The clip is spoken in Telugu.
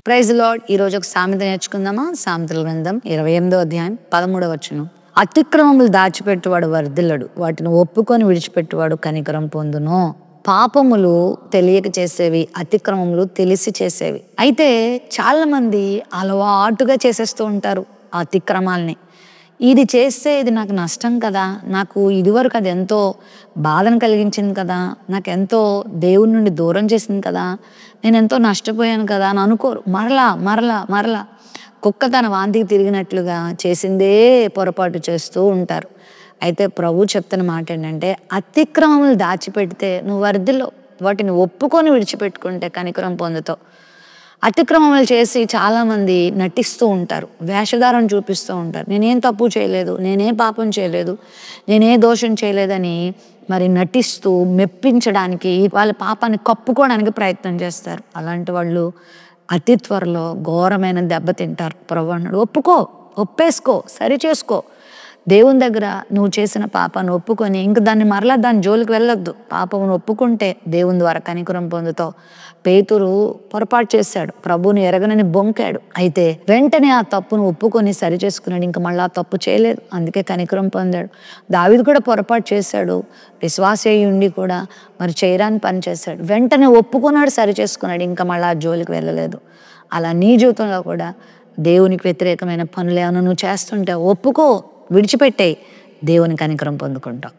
Praise lord. ఈ రోజు ఒక సామెత నేర్చుకుందామా? సామెతల గ్రంథం 28వ అధ్యాయం 13వ వచనం. అతిక్రమములు దాచిపెట్టువాడు వర్ధిల్లడు, వాటిని ఒప్పుకొని విడిచిపెట్టువాడు కనికరం పొందును. పాపములు తెలియక చేసేవి, అతిక్రమములు తెలిసి చేసేవి. అయితే చాలా మంది అలవాటుగా చేసేస్తూ ఉంటారు ఆ అతిక్రమాల్ని. ఇది చేస్తే ఇది నాకు నష్టం కదా, నాకు ఇదివరకు అది ఎంతో బాధను కలిగించింది కదా, నాకు ఎంతో దేవుడి నుండి దూరం చేసింది కదా, నేను ఎంతో నష్టపోయాను కదా అని అనుకోరు. మరలా మరలా మరలా కుక్క తన వాంతికి తిరిగినట్లుగా చేసిందే పొరపాటు చేస్తూ ఉంటారు. అయితే ప్రభు చెప్తున్న మాట ఏంటంటే, అతిక్రమములు దాచిపెడితే నువ్వు వర్ధిలో, వాటిని ఒప్పుకొని విడిచిపెట్టుకుంటే కనికరం పొందుతావు. అతిక్రమములు చేసి చాలామంది నటిస్తూ ఉంటారు, వేషధారం చూపిస్తూ ఉంటారు. నేనేం తప్పు చేయలేదు, నేనేం పాపం చేయలేదు, నేనే దోషం చేయలేదని మరి నటిస్తూ మెప్పించడానికి, వాళ్ళ పాపాన్ని కప్పుకోవడానికి ప్రయత్నం చేస్తారు. అలాంటి వాళ్ళు అతి త్వరలో ఘోరమైన దెబ్బతింటారు. ప్రభు అన్నాడు, ఒప్పేసుకో, సరి చేసుకో. దేవుని దగ్గర నువ్వు చేసిన పాపాన్ని ఒప్పుకొని ఇంక దాని జోలికి వెళ్ళొద్దు. పాపమును ఒప్పుకుంటే దేవుని ద్వారా కనికరం పొందుతావు. పేతురు పొరపాటు చేశాడు, ప్రభుని ఎరగనని బొంకాడు. అయితే వెంటనే ఆ తప్పును ఒప్పుకొని సరి చేసుకున్నాడు, ఇంక మళ్ళీ ఆ తప్పు చేయలేదు, అందుకే కనికరం పొందాడు. దావీదు కూడా పొరపాటు చేశాడు, విశ్వాసీ ఉండి కూడా మరి చేయరాని పని చేశాడు, వెంటనే ఒప్పుకున్నాడు, సరి చేసుకున్నాడు, ఇంకా మళ్ళీ ఆ జోలికి వెళ్ళలేదు. అలా నీ జీవితంలో కూడా దేవునికి వ్యతిరేకమైన పనులు ఏమైనా నువ్వు చేస్తుంటే ఒప్పుకో, విడిచిపెట్టేయి, దేవుని కనికరం పొందుకుంటావు.